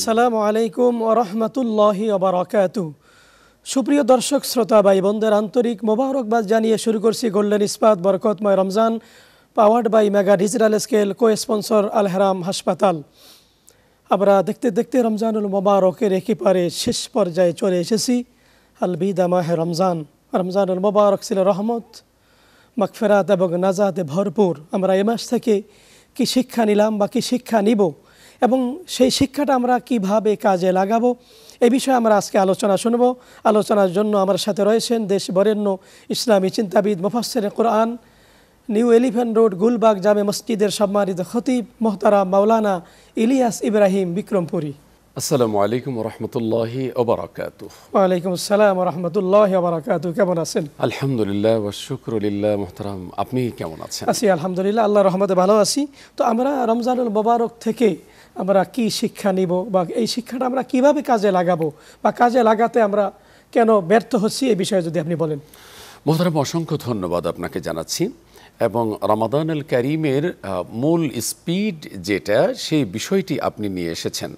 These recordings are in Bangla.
আসসালামু আলাইকুম ওয়া রাহমাতুল্লাহি ওয়া বারাকাতুহু। সুপ্রিয় দর্শক শ্রোতা ভাই বোনদের আন্তরিক মোবারকবাদ জানিয়ে শুরু করছি গোল্ডেন ইস্পাত বরকতময় রমজান, powered by mega digital scale, co sponsor Al Haram হাসপাতাল। আমরা দেখতে দেখতে রমজানুল মোবারকের একেবারে শেষ পর্যায়ে চলে এসেছি। আল বিদা মাহে রমজান। রমজানুল মোবারক ছিল রহমত, মাগফিরাত এবং নাজাতে ভরপুর। আমরা এ মাস থেকে কি শিক্ষা নিলাম বা কি শিক্ষা নিব এবং সেই শিক্ষাটা আমরা কিভাবে কাজে লাগাবো, এই বিষয়ে আমরা আজকে আলোচনা শুনব। আলোচনার জন্য আমার সাথে রয়েছেন দেশ বরেণ্য ইসলামী চিন্তাবিদ, মুফাসসিরে কোরআন, নিউ এলিফ্যান্ট রোড, গুলবাগ জামে মসজিদের সম্মানিত খতিব মোহতারাম মাওলানা ইলিয়াস ইব্রাহিম বিক্রমপুরী। আসসালামু আলাইকুম ওয়া রাহমাতুল্লাহি ওয়া বারাকাতুহু। ওয়া আলাইকুম আসসালাম ওয়া রাহমাতুল্লাহি ওয়া বারাকাতুহু। কেমন আছেন? আলহামদুলিল্লাহ ওয়া শুকরু লিল্লাহ। মুহতারাম, আপনি কেমন আছেন? আছি আলহামদুলিল্লাহ, আল্লাহর রহমতে ভালো আছি। তো আমরা রমজানুল মোবারক থেকে আমরা কি শিক্ষা নিব বা এই শিক্ষাটা আমরা কিভাবে কাজে লাগাবো বা কাজে লাগাতে আমরা কেন ব্যর্থ হচ্ছি, এই বিষয়ে যদি আপনি বলেন। মুহতারাম, অসংখ্য ধন্যবাদ আপনাকে জানাচ্ছি। এবং রমাদান আল কারিমের মূল স্পিড যেটা, সেই বিষয়টি আপনি নিয়ে এসেছেন।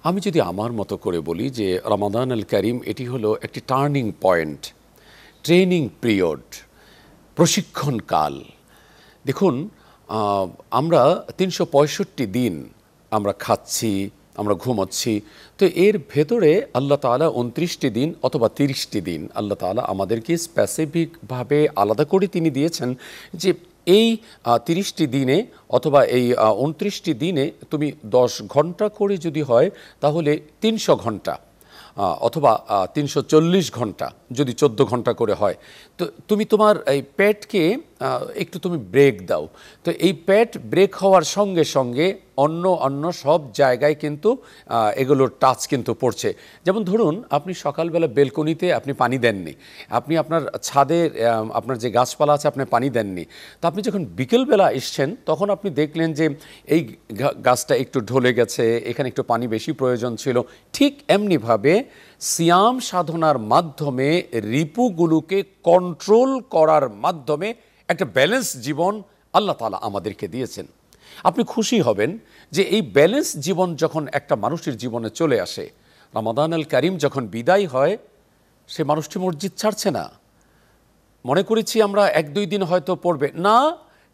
আমি যদি আমার মতো করে বলি যে রমাদান আল কারিম এটি হলো একটি টার্নিং পয়েন্ট, ট্রেনিং পিরিয়ড, প্রশিক্ষণকাল। দেখুন, আমরা ৩৬৫ দিন আমরা খাচ্ছি, আমরা ঘুমাচ্ছি, তো এর ভেতরে আল্লাহ তাআলা ২৯টি দিন অথবা ৩০টি দিন আল্লাহ তাআলা আমাদেরকে স্পেসিফিকভাবে আলাদা করে তিনি দিয়েছেন যে এই ৩০টি দিনে অথবা এই ২৯টি দিনে তুমি ১০ ঘন্টা করে যদি হয় তাহলে ৩০০ ঘন্টা অথবা ৩৪০ ঘন্টা যদি ১৪ ঘন্টা করে হয়, তো তুমি তোমার এই পেটকে একটু তুমি ব্রেক দাও। তো এই পেট ব্রেক হওয়ার সঙ্গে সঙ্গে অন্য সব জায়গায় কিন্তু এগুলোর টাচ কিন্তু পড়ছে। যেমন ধরুন, আপনি সকালবেলা বেলকনিতে আপনি পানি দেননি, আপনি আপনার ছাদে আপনার যে গাছপালা আছে আপনি পানি দেননি, তো আপনি যখন বিকেলবেলা এসছেন তখন আপনি দেখলেন যে এই গাছটা একটু ঢলে গেছে, এখানে একটু পানি বেশি প্রয়োজন ছিল। ঠিক এমনিভাবে সিয়াম সাধনার মাধ্যমে রিপুগুলোকে কন্ট্রোল করার মাধ্যমে একটা ব্যালেন্স জীবন আল্লাহ তাআলা আমাদেরকে দিয়েছেন। আপনি খুশি হবেন যে এই ব্যালেন্স জীবন যখন একটা মানুষের জীবনে চলে আসে, রমাদান আল কারিম যখন বিদায় হয়, সে মানুষটি মসজিদ ছাড়ছে না। মনে করেছি আমরা ১-২ দিন হয়তো পড়বে না,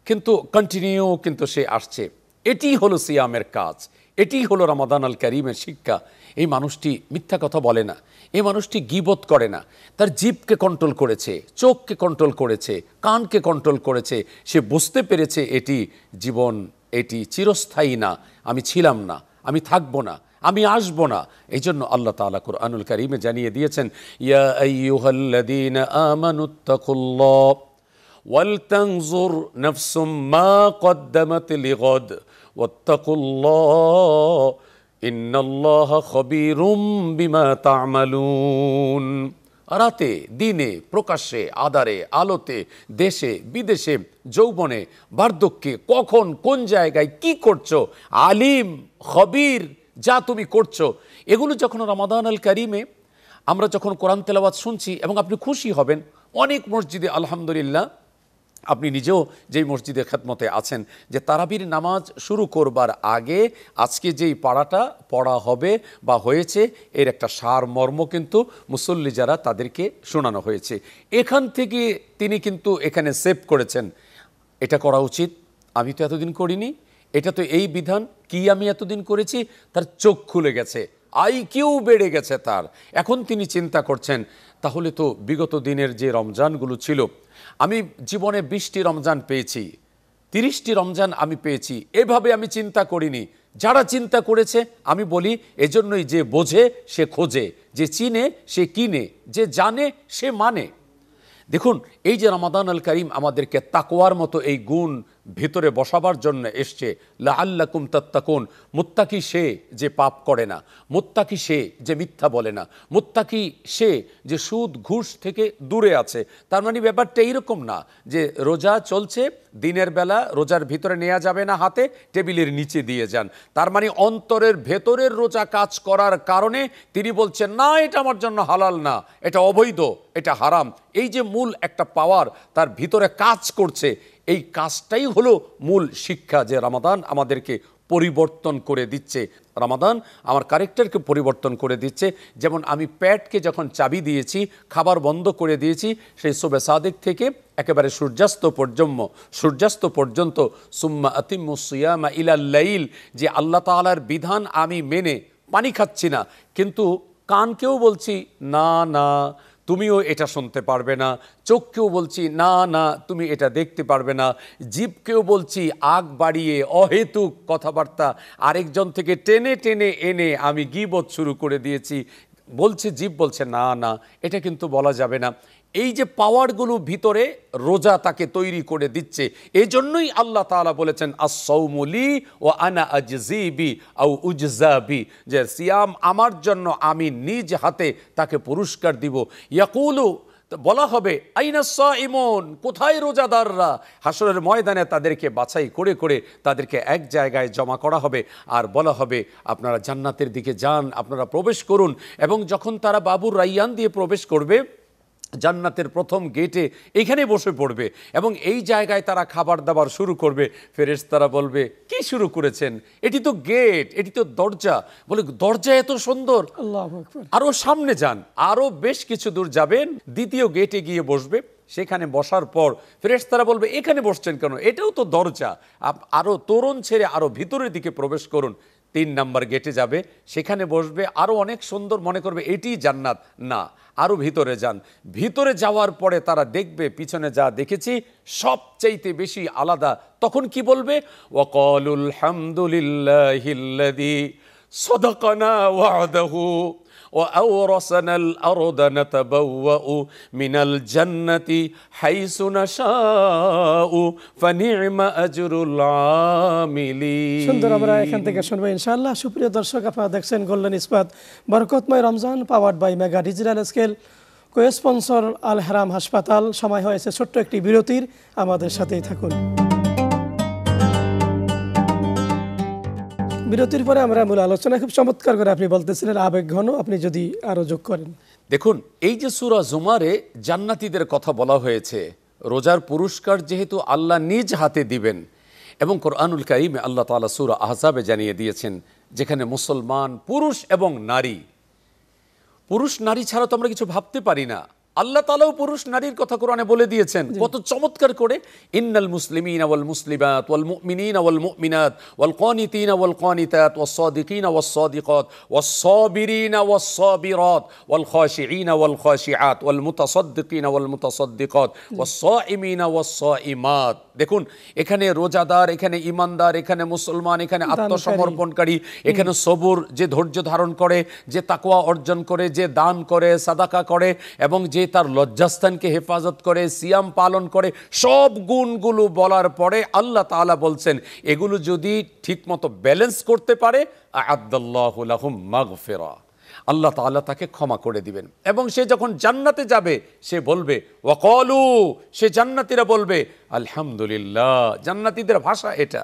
কিন্তু কন্টিনিউ কিন্তু সে আসছে। এটি হলো সিয়ামের কাজ, এটি হলো রমাদান আল কারিমের শিক্ষা। এই মানুষটি মিথ্যা কথা বলে না, এই মানুষটি গীবত করে না, তার জিভকে কন্ট্রোল করেছে, চোখকে কন্ট্রোল করেছে, কানকে কন্ট্রোল করেছে। সে বুঝতে পেরেছে এটি জীবন, এটি চিরস্থায়ী না, আমি ছিলাম না, আমি থাকবো না, আমি আসবো না। এই জন্য আল্লাহ তাআলা কুরআনুল কারীমে জানিয়ে দিয়েছেন, ইয়া আইয়ুহাল্লাযীনা আমানুত্তাকুল্লাহ ওয়াল তানজুর নাফসুম মা কদ্দামাত লিগাদ ওয়াত্তাকুল্লাহ ইন্নাল্লাহা খবীরুম বিমা তা'মালুন। রাতে দিনে, প্রকাশ্যে আধারে আলোতে, দেশে বিদেশে, যৌবনে বার্ধক্যে, কখন কোন জায়গায় কি করছো, আলিম খবীর যা তুমি করছো, এগুলো যখন রমাদান আল কারিমে আমরা যখন কোরআন তেলাওয়াত শুনছি, এবং আপনি খুশি হবেন অনেক মসজিদে আলহামদুলিল্লাহ, আপনি নিজেও যেই মসজিদে খেদমতে আছেন, যে তারাবির নামাজ শুরু করবার আগে আজকে যেই পাড়াটা পড়া হবে বা হয়েছে, এর একটা সারমর্ম কিন্তু মুসল্লি যারা তাদেরকে শোনানো হয়েছে। এখান থেকে তিনি কিন্তু এখানে সেভ করেছেন, এটা করা উচিত, আমি তো এতদিন করিনি, এটা তো এই বিধান, কি আমি এতদিন করেছি। তার চোখ খুলে গেছে, আইকিউ বেড়ে গেছে তার। এখন তিনি চিন্তা করছেন, তাহলে তো বিগত দিনের যে রমজানগুলো ছিল, আমি জীবনে 20টি রমজান পেয়েছি, 30টি রমজান আমি পেয়েছি, এভাবে আমি চিন্তা করিনি। যারা চিন্তা করেছে, আমি বলি এজন্যই যে বোঝে সে খোঁজে, যে চিনে সে কিনে, যে জানে সে মানে। দেখুন, এই যে রমাদান আল কারিম আমাদেরকে তাকওয়ার মতো এই গুণ ভিতরে বসাবার জন্য এসছে, লাআল্লাকুম তাত্তাকুন। মুত্তাকি সে যে পাপ করে না, মুত্তাকি সে যে মিথ্যা বলে না, মুত্তাকি সে যে সুদ ঘুষ থেকে দূরে আছে। তার মানে ব্যাপারটা এইরকম না যে রোজা চলছে, দিনের বেলা রোজার ভিতরে নেওয়া যাবে না হাতে, টেবিলের নিচে দিয়ে যান। তার মানে অন্তরের ভেতরের রোজা কাজ করার কারণে তিনি বলছেন, না এটা আমার জন্য হালাল না, এটা অবৈধ, এটা হারাম। এই যে মূল একটা পাওয়ার তার ভিতরে কাজ করছে, এই কাজটাই হলো মূল শিক্ষা, যে রমাদান আমাদেরকে পরিবর্তন করে দিচ্ছে। রমাদান আমার ক্যারেক্টারকে পরিবর্তন করে দিচ্ছে। যেমন আমি পেটকে যখন চাবি দিয়েছি, খাবার বন্ধ করে দিয়েছি, সেই সুবে সাদিক থেকে একেবারে সূর্যাস্ত পর্যন্ত সুম্মা আতিম্মুস সিয়ামা ইলাল লাইল, যে আল্লাহ তাআলার বিধান আমি মেনে পানি খাচ্ছি না, কিন্তু কানকেও বলছি না না তুমিও এটা শুনতে পারবে না, চোখকেও বলছি না না তুমি এটা দেখতে পারবে না, জিভকেও বলছি আগ বাড়িয়ে অহেতুক কথাবার্তা আরেকজন থেকে টেনে টেনে এনে আমি গীবত শুরু করে দিয়েছি, বলছে জিভ বলছে না না এটা কিন্তু বলা যাবে না। এই যে পাওয়ারগুলো ভিতরে রোজা তাকে তৈরি করে দিচ্ছে। এই জন্যই আল্লাহ তাআলা বলেছেন আস-সাওমু লি ওয়া আনা আজজি বি আও উজজা বি, যে সিয়াম আমার জন্য, আমি নিজ হাতে তাকে পুরস্কার দিব। ইয়াকুলু, বলা হবে আইনা সাইমুন, কোথায় রোজাদাররা? হাসরের ময়দানে তাদেরকে বাছাই করে করে তাদেরকে এক জায়গায় জমা করা হবে আর বলা হবে আপনারা জান্নাতের দিকে যান, আপনারা প্রবেশ করুন। এবং যখন তারা বাবুর রাইয়ান দিয়ে প্রবেশ করবে, জান্নাতের প্রথম গেটে এখানে বসে পড়বে এবং এই জায়গায় তারা খাবার দাবার শুরু করবে। ফেরেশতারা বলবে কি শুরু করেছেন? এটি তো গেট, এটি তো দরজা। বলে দরজা এত সুন্দর, আল্লাহু আকবার। আরো সামনে যান, আরো বেশ কিছু দূর যাবেন, দ্বিতীয় গেটে গিয়ে বসবে। সেখানে বসার পর ফেরেশতারা বলবে এখানে বসছেন কেন? এটাও তো দরজা, আরো তোরণ ছেড়ে আরো ভিতরের দিকে প্রবেশ করুন। 3 নম্বর গেটে যাবে, সেখানে বসবে, আরো অনেক সুন্দর মনে করবে এটি জান্নাত, না আরো ভিতরে যান। ভিতরে যাওয়ার পরে তারা দেখবে পিছনে যা দেখেছি সবচাইতে বেশি আলাদা। তখন কি বলবে? ওয়াকালুল হামদুলিল্লাহিল্লাযী সাদাকানা ওয়া'দাহু وأورثنا الأرض نتبوأ من الجنة حيث نشاء فنعم أجر العاملين। সুন্দর, আমরা এখান থেকে শুনবো ইনশাআল্লাহ। সুপ্রিয় দর্শক, আপনারা দেখছেন গোল্ডেন ইস্পাত বরকতময় রমজান, powered by mega digital scale, co sponsor Al Haram হাসপাতাল। সময় হয়েছে ছোট্ট একটি বিরতির, আমাদের সাথেই থাকুন। বিরতির পরে আমরা মূল আলোচনা, খুব চমৎকার করে আপনি বলতেছিলেন আবেগ ঘন, আপনি যদি আরো যোগ করেন। দেখুন, এই যে সূরা জুমারে জান্নাতীদের কথা বলা হয়েছে, রোজার পুরস্কার যেহেতু আল্লাহ নিজ হাতে দিবেন, এবং কোরআনুল কারীমে আল্লাহ তাআলা সূরা আহজাবে জানিয়ে দিয়েছেন, যেখানে মুসলমান পুরুষ এবং নারী, পুরুষ নারী ছাড়া তো আমরা কিছু ভাবতে পারি না। আল্লাহ তাআলাও পুরুষ নারীর কথা কোরআনে বলে দিয়েছেন কত চমৎকার করে। ইন্নাল মুসলিমিনা ওয়াল মুসলিমাত ওয়াল মুমিনিনা ওয়াল মুমিনাত ওয়াল কানিতিনা ওয়াল কানিতাত ওয়াস সাদিকিনা ওয়াস সাদিকাত ওয়াস সাবিরিনা ওয়াস সাবিরাত ওয়াল খাশিঈনা ওয়াল খাশিআত ওয়াল মুতাসাদ্দিকিনা ওয়াল মুতাসাদ্দিকাত ওয়াস সাইমিনা ওয়াস সাইমাত। দেখুন, এখানে রোজাদার, এখানে ইমানদার, এখানে মুসলমান, এখানে আত্মসমর্পণকারী, এখানে সবুর, যে ধৈর্য ধারণ করে, যে তাকওয়া অর্জন করে, যে দান করে, সাদাকা করে, এবং যে তার লজ্জাস্থানকে হেফাজত করে, সিয়াম পালন করে, সব গুণগুলো বলার পরে আল্লাহ তাআলা বলছেন এগুলো যদি ঠিকমতো ব্যালেন্স করতে পারে আ'আদ্দাল্লাহু লাহুম মাগফিরা, আল্লাহ তাআলা তাকে ক্ষমা করে দিবেন। এবং সে যখন জান্নাতে যাবে সে বলবে ওয়াকালু, সে জান্নাতীরা বলবে আলহামদুলিল্লাহ। জান্নাতীদের ভাষা এটা।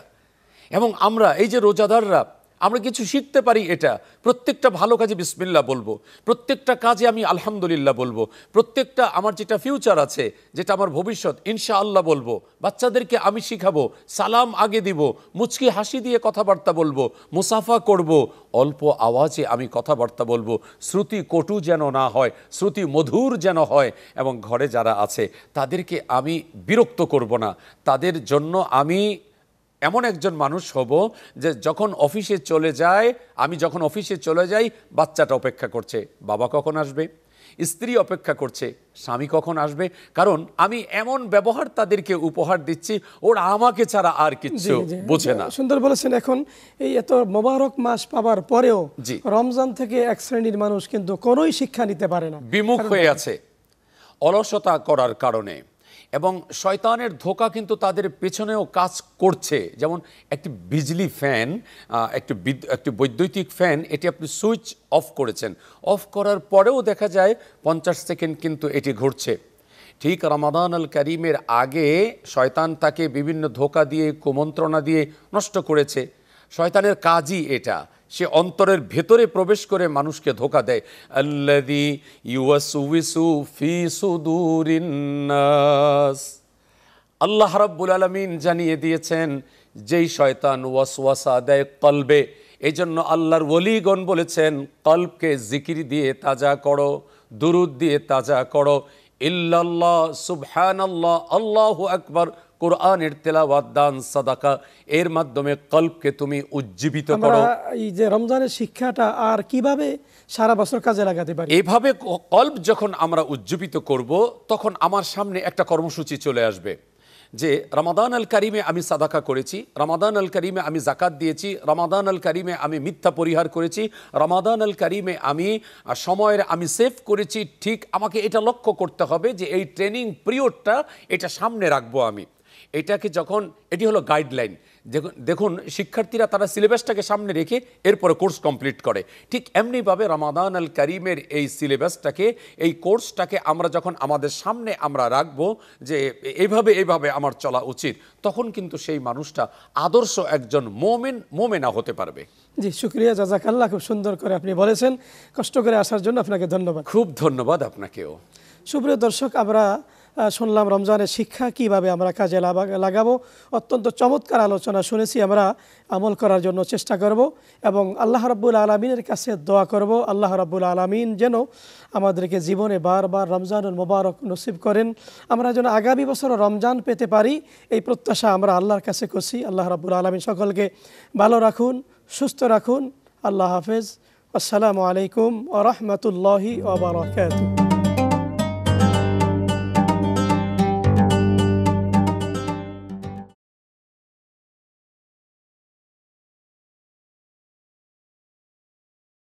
এবং আমরা এই যে রোজাদাররা, আমরা কিছু শিখতে পারি এটা। প্রত্যেকটা ভালো কাজে বিসমিল্লাহ বলবো, প্রত্যেকটা কাজে আমি আলহামদুলিল্লাহ বলবো, প্রত্যেকটা আমার যেটা ফিউচার আছে, যেটা আমার ভবিষ্যৎ, ইনশাআল্লাহ বলবো। বাচ্চাদেরকে আমি শিখাবো সালাম আগে দিব, মুচকি হাসি দিয়ে কথাবার্তা বলবো, মুসাফা করব, অল্প আওয়াজে আমি কথাবার্তা বলবো, শ্রুতি কটু যেন না হয়, শ্রুতি মধুর যেন হয়। এবং ঘরে যারা আছে তাদেরকে আমি বিরক্ত করব না, তাদের জন্য আমি এমন একজন মানুষ হব যে যখন অফিসে চলে যায়, আমি যখন অফিসে চলে যাই বাচ্চাটা অপেক্ষা করছে বাবা কখন আসবে, স্ত্রী অপেক্ষা করছে স্বামী কখন আসবে, কারণ আমি এমন ব্যবহার তাদেরকে উপহার দিচ্ছি, ওরা আমাকে ছাড়া আর কিছু বোঝে না। সুন্দর বলেছেন। এখন এই এত মোবারক মাস পাওয়ার পরেও রমজান থেকে এক শ্রেণীর মানুষ কিন্তু কোনোই শিক্ষা নিতে পারে না, বিমুখ হয়ে আছে অলসতা করার কারণে। এবং শয়তানের ধোঁকা কিন্তু তাদের পেছনেও কাজ করছে। যেমন একটি বিজলি ফ্যান, একটি বৈদ্যুতিক ফ্যান, এটি আপনি সুইচ অফ করেছেন, অফ করার পরেও দেখা যায় 50 সেকেন্ড কিন্তু এটি ঘুরছে। ঠিক রমাদান আল কারীমের আগে শয়তান তাকে বিভিন্ন ধোঁকা দিয়ে, কুমন্ত্রণা দিয়ে নষ্ট করেছে। শয়তানের কাজই এটা, সে অন্তরের ভেতরে প্রবেশ করে মানুষকে ধোঁকা দেয়। আল্লাযী ইউওয়াসউইসু ফি সুদুরিন নাস, আল্লাহ রাব্বুল আলামিন জানিয়ে দিয়েছেন যেই শয়তান ওয়াসওয়াসা দেয় কলবে, এই জন্য আল্লাহর ওলিগণ বলেছেন কলবকে জিকির দিয়ে তাজা করো, দুরুদ দিয়ে তাজা করো। ইল্লাল্লাহ, সুবহানাল্লাহ, আল্লাহু আকবার, কোরআনের তেলাওয়াত, দান, সাদাকা, এর মাধ্যমে কলবকে তুমি উজ্জীবিত করো। এই যে রমজানের শিক্ষাটা আর কিভাবে সারা বছর কাজে লাগাতে পারি? এভাবে কলব যখন আমরা উজ্জীবিত করব, তখন আমার সামনে একটা কর্মসূচি চলে আসবে যে রমাদান আল কারিমে আমি সাদাকা করেছি, রমাদান আল কারিমে আমি জাকাত দিয়েছি, রমাদান আল কারিমে আমি মিথ্যা পরিহার করেছি, রমাদান আল কারিমে আমি সময়ের আমি সেভ করেছি। ঠিক আমাকে এটা লক্ষ্য করতে হবে যে এই ট্রেনিং পিরিয়ডটা এটা সামনে রাখবো আমি। এটাকে যখন, এটি হলো গাইডলাইন। দেখুন শিক্ষার্থীরা তারা সিলেবাসটাকে সামনে রেখে এরপরে কোর্স কমপ্লিট করে। ঠিক এমনিভাবে রমাদান আল কারিমের এই সিলেবাসটাকে, এই কোর্সটাকে আমরা যখন আমাদের সামনে আমরা রাখবো যে এইভাবে আমার চলা উচিত, তখন কিন্তু সেই মানুষটা আদর্শ একজন মোমেনা হতে পারবে। জি, শুকরিয়া, জাযাকাল্লাহ, খুব সুন্দর করে আপনি বলেছেন। কষ্ট করে আসার জন্য আপনাকে ধন্যবাদ। খুব ধন্যবাদ আপনাকেও। সুপ্রিয় দর্শক, আমরা শুনলাম রমজানের শিক্ষা কিভাবে আমরা কাজে লাগাবো। অত্যন্ত চমৎকার আলোচনা শুনেছি, আমরা আমল করার জন্য চেষ্টা করব এবং আল্লাহ রাব্বুল আলামিনের কাছে দোয়া করব আল্লাহ রাব্বুল আলামিন যেন আমাদেরকে জীবনে বারবার রমজানুল মুবারক নসিব করেন, আমরা যেন আগামী বছরও রমজান পেতে পারি, এই প্রত্যাশা আমরা আল্লাহর কাছে করছি। আল্লাহ রাব্বুল আলামিন সকলকে ভালো রাখুন, সুস্থ রাখুন। আল্লাহ হাফেজ। আসসালামু আলাইকুম ওয়া রাহমাতুল্লাহি ওয়া বারাকাতুহু।